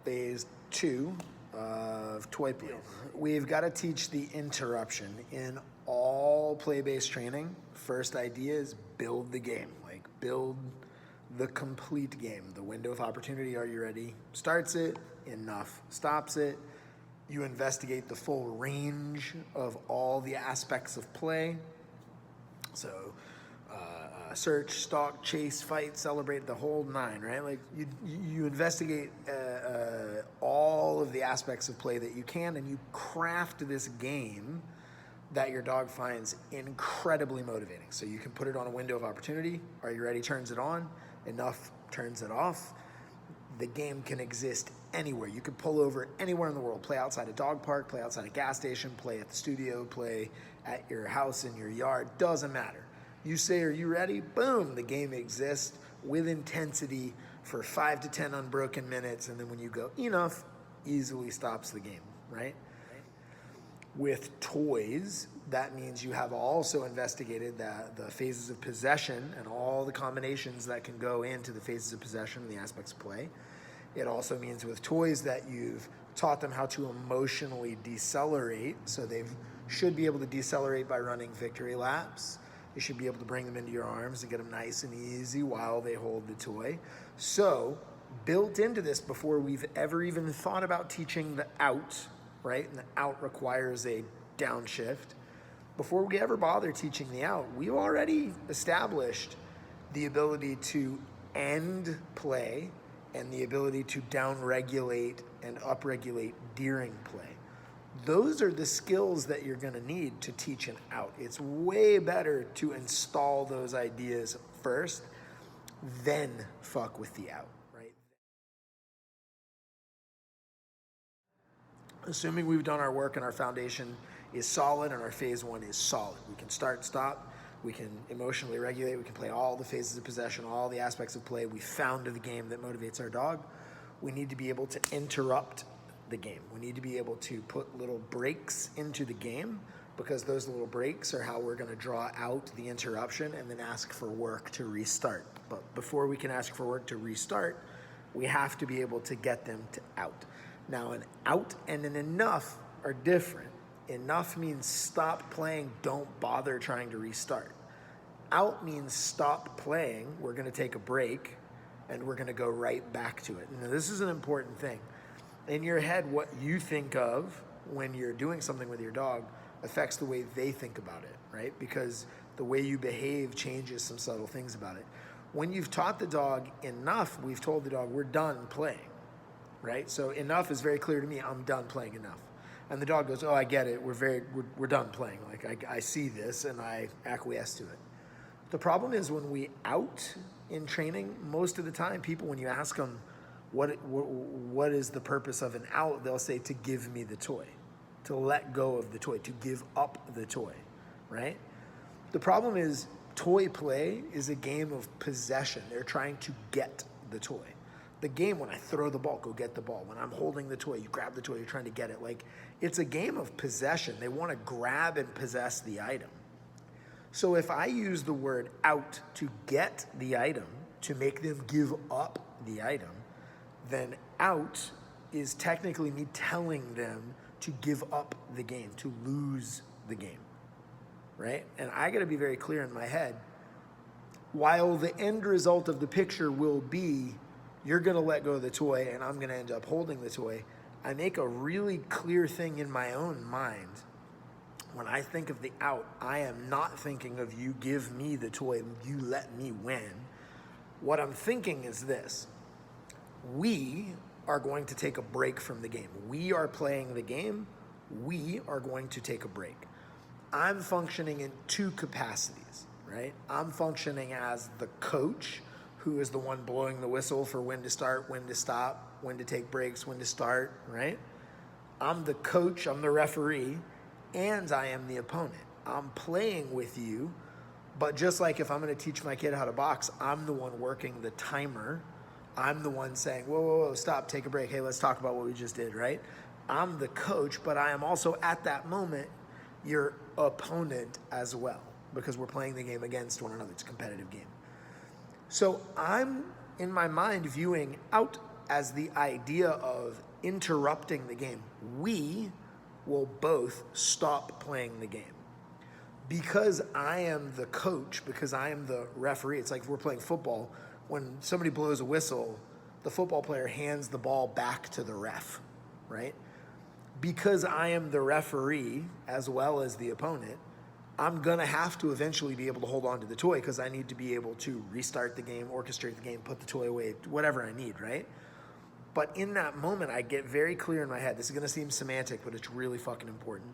phase 2 of Toy Play. We've got to teach the interruption in all play-based training. First idea is build the game, like build the complete game. The window of opportunity, are you ready? Starts it, enough stops it. You investigate the full range of all the aspects of play. So search, stalk, chase, fight, celebrate, the whole nine, right? Like you investigate all of the aspects of play that you can, and you craft this game that your dog finds incredibly motivating. So you can put it on a window of opportunity. Are you ready? Turns it on. Enough turns it off. The game can exist anywhere. You can pull over anywhere in the world, play outside a dog park, play outside a gas station, play at the studio, play at your house, in your yard, doesn't matter. You say, are you ready? Boom, the game exists with intensity for 5 to 10 unbroken minutes, and then when you go enough, easily stops the game, right? With toys, that means you have also investigated the phases of possession and all the combinations that can go into the phases of possession and the aspects of play. It also means with toys that you've taught them how to emotionally decelerate, so they should be able to decelerate by running victory laps. You should be able to bring them into your arms and get them nice and easy while they hold the toy. So built into this, before we've ever even thought about teaching the out, right? And the out requires a downshift. Before we ever bother teaching the out, we've already established the ability to end play and the ability to downregulate and upregulate during play. Those are the skills that you're going to need to teach an out. It's way better to install those ideas first, then fuck with the out, right? Assuming we've done our work and our foundation is solid and our phase 1 is solid. We can start, stop, we can emotionally regulate, we can play all the phases of possession, all the aspects of play. We found the game that motivates our dog. We need to be able to interrupt the game. We need to be able to put little breaks into the game, because those little breaks are how we're going to draw out the interruption and then ask for work to restart. But before we can ask for work to restart, we have to be able to get them to out. Now, an out and an enough are different. Enough means stop playing, don't bother trying to restart. Out means stop playing, we're going to take a break, and we're going to go right back to it. Now, this is an important thing. In your head, what you think of when you're doing something with your dog affects the way they think about it, right? Because the way you behave changes some subtle things about it. When you've taught the dog enough, we've told the dog, we're done playing, right? So enough is very clear to me, I'm done playing enough. And the dog goes, oh, I get it, we're done playing. Like, I see this and I acquiesce to it. The problem is when we out in training, most of the time, people, when you ask them, what is the purpose of an out, they'll say, to give me the toy, to let go of the toy, to give up the toy, right? The problem is toy play is a game of possession. They're trying to get the toy. The game, when I throw the ball, go get the ball. When I'm holding the toy, you grab the toy, you're trying to get it. Like, it's a game of possession. They want to grab and possess the item. So if I use the word out to get the item, to make them give up the item, then out is technically me telling them to give up the game, to lose the game, right? And I got to be very clear in my head, while the end result of the picture will be you're going to let go of the toy and I'm going to end up holding the toy, I make a really clear thing in my own mind. When I think of the out, I am not thinking of you give me the toy, you let me win. What I'm thinking is this: we are going to take a break from the game. We are playing the game. We are going to take a break. I'm functioning in 2 capacities, right? I'm functioning as the coach, who is the one blowing the whistle for when to start, when to stop, when to take breaks, when to start, right? I'm the coach, I'm the referee, and I am the opponent. I'm playing with you, but just like if I'm going to teach my kid how to box, I'm the one working the timer. I'm the one saying, whoa, stop, take a break. Hey, let's talk about what we just did, right? I'm the coach, but I am also at that moment your opponent as well, because we're playing the game against one another. It's a competitive game. So I'm, in my mind, viewing out as the idea of interrupting the game. We will both stop playing the game. Because I am the coach, because I am the referee, it's like if we're playing football, when somebody blows a whistle, the football player hands the ball back to the ref, right? Because I am the referee as well as the opponent, I'm gonna have to eventually be able to hold on to the toy because I need to be able to restart the game, orchestrate the game, put the toy away, whatever I need, right? But in that moment, I get very clear in my head, this is gonna seem semantic, but it's really fucking important.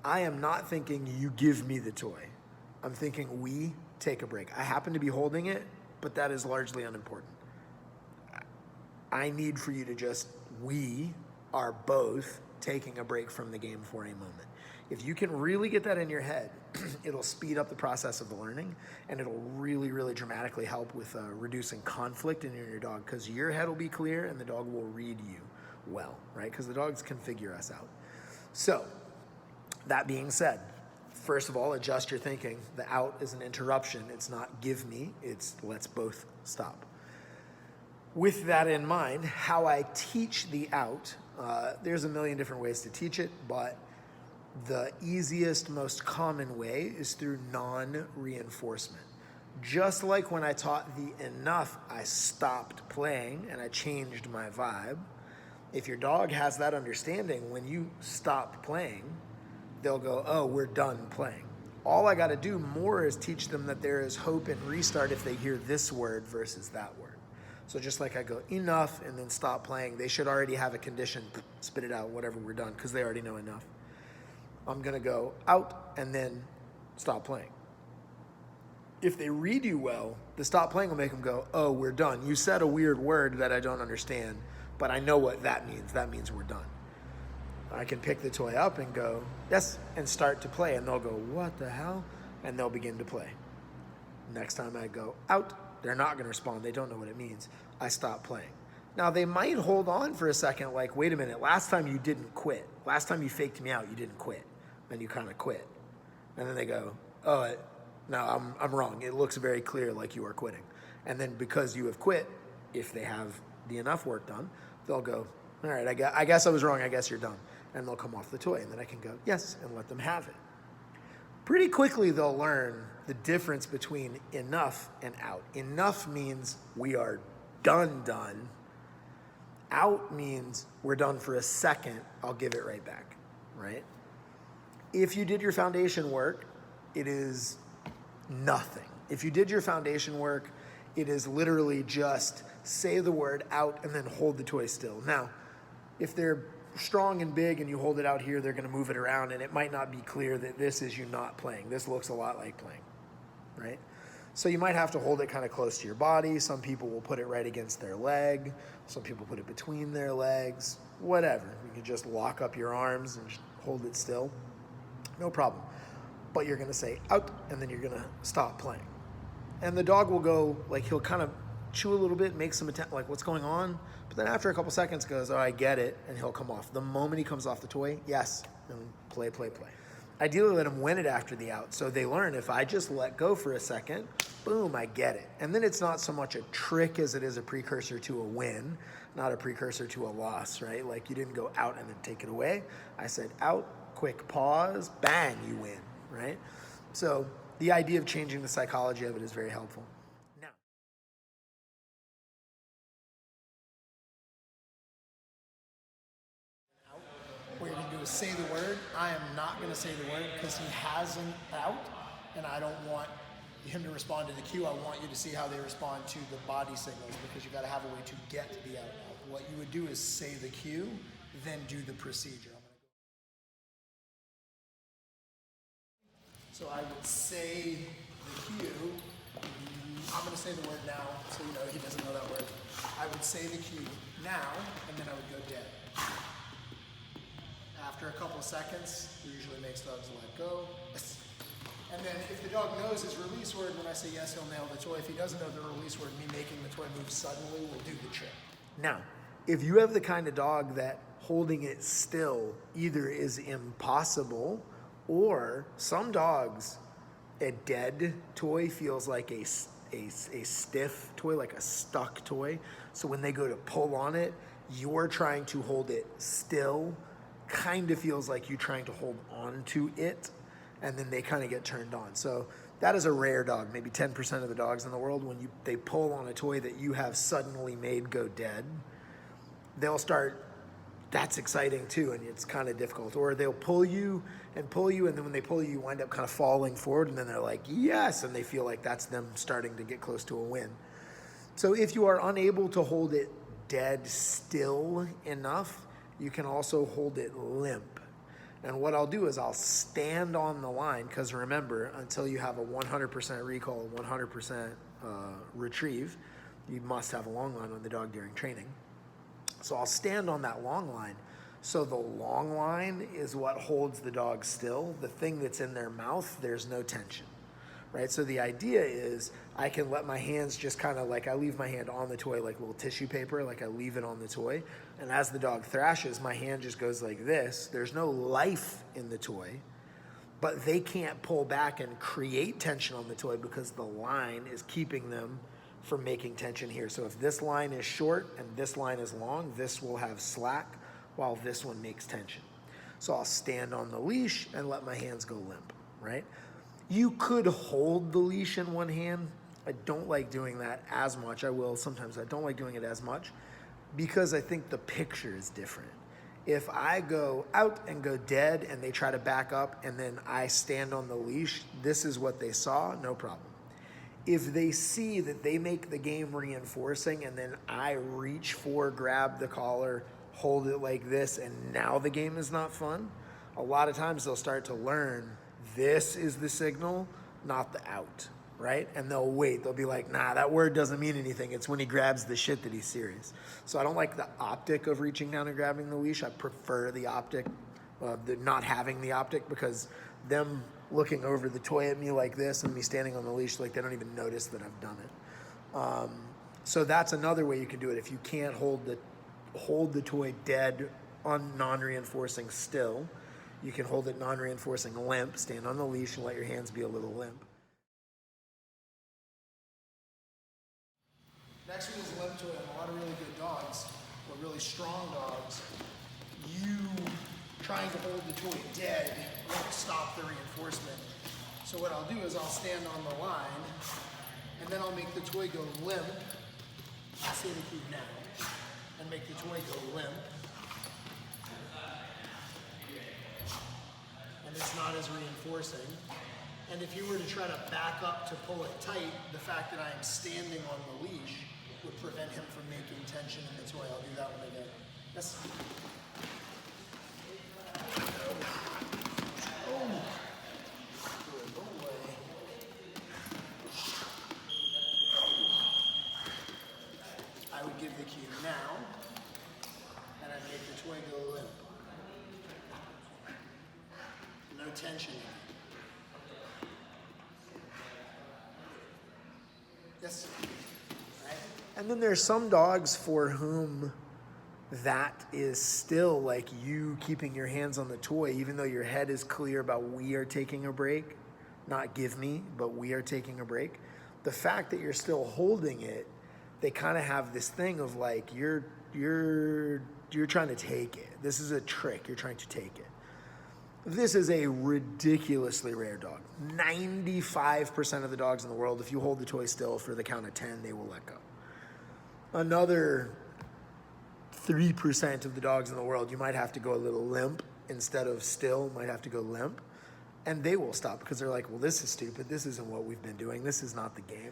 I am not thinking you give me the toy. I'm thinking we take a break. I happen to be holding it, but that is largely unimportant. I need for you to we are both taking a break from the game for a moment. If you can really get that in your head, it'll speed up the process of the learning, and it'll really, really dramatically help with reducing conflict in your dog, because your head will be clear and the dog will read you well, right? Because the dogs can figure us out. So, that being said, first of all, adjust your thinking. The out is an interruption. It's not give me, it's let's both stop. With that in mind, how I teach the out, there's a million different ways to teach it, but the easiest, most common way is through non-reinforcement. Just like when I taught the enough, I stopped playing and I changed my vibe. If your dog has that understanding, when you stop playing, they'll go, oh, we're done playing. All I got to do more is teach them that there is hope and restart if they hear this word versus that word. So just like I go enough and then stop playing, they should already have a condition, spit it out, whatever, we're done, because they already know enough. I'm going to go out and then stop playing. If they read you well, the stop playing will make them go, oh, we're done. You said a weird word that I don't understand, but I know what that means. That means we're done. I can pick the toy up and go, yes, and start to play. And they'll go, what the hell? And they'll begin to play. Next time I go out, they're not going to respond. They don't know what it means. I stop playing. Now, they might hold on for a second, like, wait a minute, last time you didn't quit. Last time you faked me out, you didn't quit. And you kind of quit. And then they go, oh, no, I'm wrong. It looks very clear like you are quitting. And then because you have quit, if they have the enough work done, they'll go, all right, I guess I was wrong. I guess you're done. And they'll come off the toy. And then I can go, yes, and let them have it. Pretty quickly, they'll learn the difference between enough and out. Enough means we are done. Out means we're done for a second. I'll give it right back, right? If you did your foundation work, it is nothing. If you did your foundation work, it is literally just say the word out and then hold the toy still. Now, if they're strong and big and you hold it out here, they're going to move it around, and it might not be clear that this is you not playing. This looks a lot like playing, right? So you might have to hold it kind of close to your body. Some people will put it right against their leg. Some people put it between their legs, whatever. You can just lock up your arms and just hold it still. No problem. But you're going to say out, and then you're going to stop playing. And the dog will go, like, he'll kind of chew a little bit, make some attempt, like, what's going on? But then after a couple seconds goes, oh, I get it, and he'll come off. The moment he comes off the toy, yes, and play. Ideally, let him win it after the out. So they learn, if I just let go for a second, boom, I get it. And then it's not so much a trick as it is a precursor to a win, not a precursor to a loss, right? Like, you didn't go out and then take it away. I said out, quick pause, bang, you win, right? So the idea of changing the psychology of it is very helpful. Now, what you're going to do is say the word. I am not going to say the word because he has an out, and I don't want him to respond to the cue. I want you to see how they respond to the body signals, because you've got to have a way to get the out. What you would do is say the cue, then do the procedure. So I would say the cue. I'm going to say the word now, so you know he doesn't know that word. I would say the cue now, and then I would go dead. After a couple of seconds, it usually makes dogs let go. And then if the dog knows his release word, when I say yes, he'll nail the toy. If he doesn't know the release word, me making the toy move suddenly will do the trick. Now, if you have the kind of dog that holding it still either is impossible, or some dogs, a dead toy feels like a stiff toy, like a stuck toy. So when they go to pull on it, you're trying to hold it still. Kind of feels like you trying to hold on to it, and then they kind of get turned on. So that is a rare dog. Maybe 10% of the dogs in the world, when they pull on a toy that you have suddenly made go dead, they'll start, that's exciting too, and it's kind of difficult. Or they'll pull you, and then when they pull you, you wind up kind of falling forward, and then they're like, yes, and they feel like that's them starting to get close to a win. So if you are unable to hold it dead still enough, you can also hold it limp. And what I'll do is I'll stand on the line, because remember, until you have a 100% recall, 100% retrieve, you must have a long line on the dog during training. So I'll stand on that long line. So the long line is what holds the dog still. The thing that's in their mouth, there's no tension, right? So the idea is I can let my hands just kind of like, I leave my hand on the toy like little tissue paper, like I leave it on the toy. And as the dog thrashes, my hand just goes like this. There's no life in the toy, but they can't pull back and create tension on the toy because the line is keeping them from making tension here. So if this line is short and this line is long, this will have slack while this one makes tension. So I'll stand on the leash and let my hands go limp, right? You could hold the leash in one hand. I don't like doing that as much. I will sometimes. I don't like doing it as much because I think the picture is different. If I go out and go dead and they try to back up and then I stand on the leash, this is what they saw, no problem. If they see that they make the game reinforcing and then I reach for, grab the collar, hold it like this, and now the game is not fun, a lot of times they'll start to learn this is the signal, not the out, right? And they'll wait. They'll be like, nah, that word doesn't mean anything. It's when he grabs the shit that he's serious. So I don't like the optic of reaching down and grabbing the leash. I prefer the optic, the not having the optic, because them looking over the toy at me like this and me standing on the leash, like they don't even notice that I've done it. So that's another way you can do it. If you can't hold the toy dead on non-reinforcing still, you can hold it non-reinforcing limp, stand on the leash and let your hands be a little limp. Next one is a limp toy. And a lot of really good dogs, or really strong dogs, you trying to hold the toy dead won't stop the reinforcement. So what I'll do is I'll stand on the line, and then I'll make the toy go limp. I'll say the key now, and make the toy go limp. And it's not as reinforcing. And if you were to try to back up to pull it tight, the fact that I am standing on the leash would prevent him from making tension in the toy. I'll do that one again. Yes. Oh. Good. Go away. I would give the cue now, and I'd make the toy go limp. No tension in it. Yes? Right. And then there's some dogs for whom that is still like you keeping your hands on the toy, even though your head is clear about we are taking a break, not give me, but we are taking a break. The fact that you're still holding it, they kind of have this thing of like, you're trying to take it. This is a trick. You're trying to take it. This is a ridiculously rare dog. 95% of the dogs in the world, if you hold the toy still for the count of 10, they will let go. Another 3% of the dogs in the world, you might have to go a little limp instead of still, might have to go limp, and they will stop because they're like, well, this is stupid. This isn't what we've been doing. This is not the game.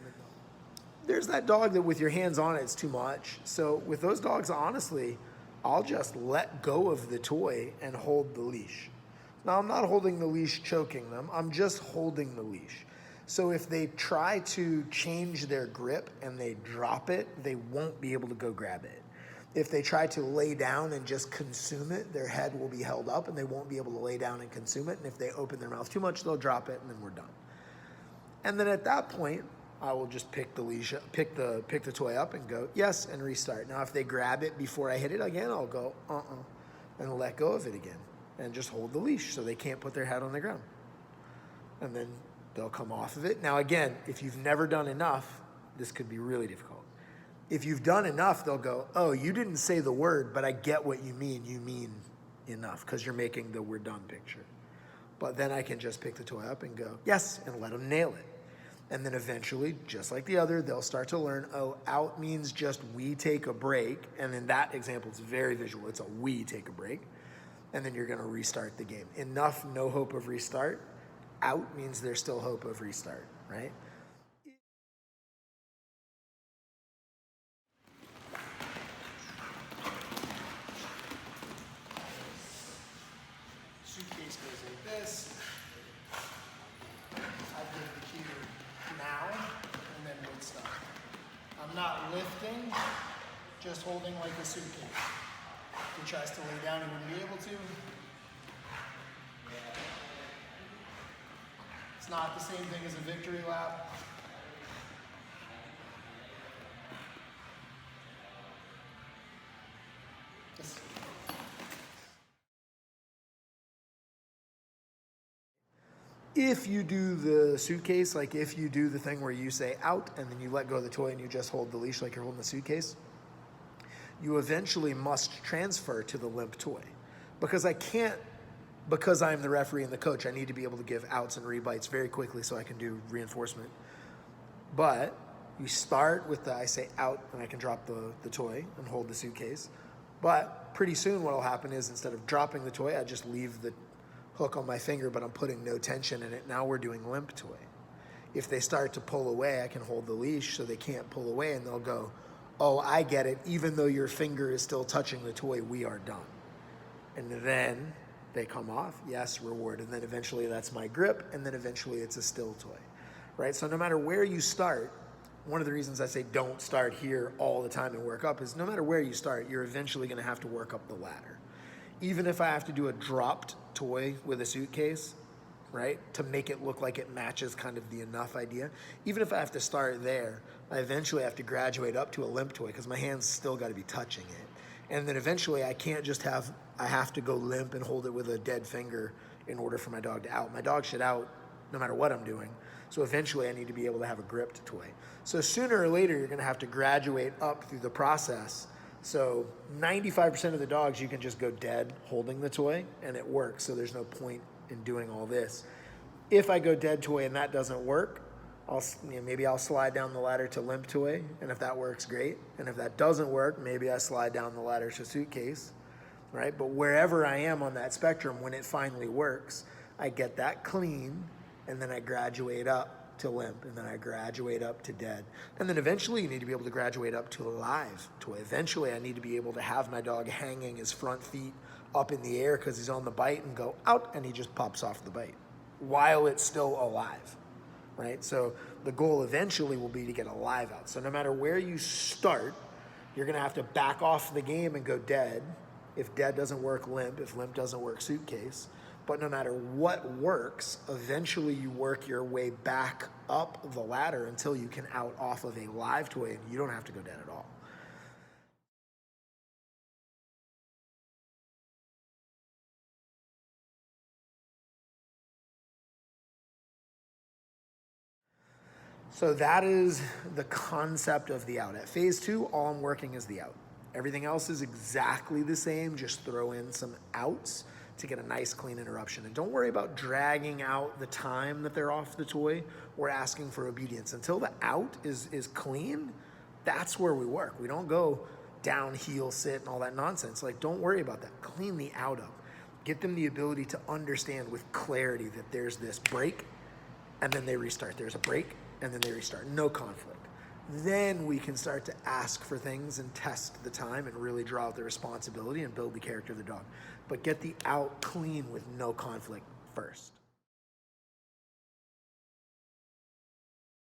There's that dog that with your hands on it, it's too much. So with those dogs, honestly, I'll just let go of the toy and hold the leash. Now, I'm not holding the leash choking them. I'm just holding the leash. So if they try to change their grip and they drop it, they won't be able to go grab it. If they try to lay down and just consume it, their head will be held up and they won't be able to lay down and consume it. And if they open their mouth too much, they'll drop it and then we're done. And then at that point, I will just pick the leash, pick the toy up and go, yes, and restart. Now, if they grab it before I hit it again, I'll go, and let go of it again. And just hold the leash so they can't put their head on the ground. And then they'll come off of it. Now, again, if you've never done enough, this could be really difficult. If you've done enough, they'll go, oh, you didn't say the word, but I get what you mean. You mean enough, because you're making the we're done picture. But then I can just pick the toy up and go, yes, and let them nail it. And then eventually, just like the other, they'll start to learn, oh, out means just we take a break. And in that example, it's very visual. It's a we take a break. And then you're going to restart the game. Enough, no hope of restart. Out means there's still hope of restart, right? Suitcase goes like this. I give the cue now, and then would stop. I'm not lifting, just holding like a suitcase. If he tries to lay down, he wouldn't be able to. It's not the same thing as a victory lap. If you do the suitcase, like if you do the thing where you say out and then you let go of the toy and you just hold the leash like you're holding the suitcase, you eventually must transfer to the limp toy. Because I'm the referee and the coach, I need to be able to give outs and rebites very quickly so I can do reinforcement. But you start with I say out and I can drop the toy and hold the suitcase. But pretty soon what will happen is instead of dropping the toy, I just leave the hook on my finger, but I'm putting no tension in it. Now we're doing limp toy. If they start to pull away, I can hold the leash so they can't pull away, and they'll go, oh, I get it. Even though your finger is still touching the toy, we are done. And then they come off, yes, reward. And then eventually that's my grip, and then eventually it's a still toy, right? So no matter where you start, one of the reasons I say don't start here all the time and work up is no matter where you start, you're eventually gonna have to work up the ladder. Even if I have to do a dropped toy with a suitcase, right, to make it look like it matches kind of the enough idea, even if I have to start there, I eventually have to graduate up to a limp toy because my hands still got to be touching it. And then eventually I can't just I have to go limp and hold it with a dead finger in order for my dog to out. My dog should out no matter what I'm doing. So eventually I need to be able to have a gripped toy. So sooner or later, you're gonna have to graduate up through the process. So 95% of the dogs, you can just go dead holding the toy and it works. So there's no point in doing all this. If I go dead toy and that doesn't work, maybe I'll slide down the ladder to limp toy. And if that works, great. And if that doesn't work, maybe I slide down the ladder to suitcase, right? But wherever I am on that spectrum, when it finally works, I get that clean and then I graduate up to limp, and then I graduate up to dead. And then eventually you need to be able to graduate up to a live toy. Eventually I need to be able to have my dog hanging his front feet up in the air because he's on the bite and go out and he just pops off the bite while it's still alive, right? So the goal eventually will be to get a live out. So no matter where you start, you're gonna have to back off the game and go dead. If dead doesn't work, limp. If limp doesn't work, suitcase. But no matter what works, eventually you work your way back up the ladder until you can out off of a live toy and you don't have to go dead at all. So that is the concept of the out. At phase 2, all I'm working is the out. Everything else is exactly the same, just throw in some outs to get a nice clean interruption. And don't worry about dragging out the time that they're off the toy or asking for obedience. Until the out is clean, that's where we work. We don't go down, heel, sit, and all that nonsense. Like, don't worry about that. Clean the out up. Get them the ability to understand with clarity that there's this break, and then they restart. There's a break, and then they restart. No conflict. Then we can start to ask for things and test the time and really draw out the responsibility and build the character of the dog. But get the out clean with no conflict first.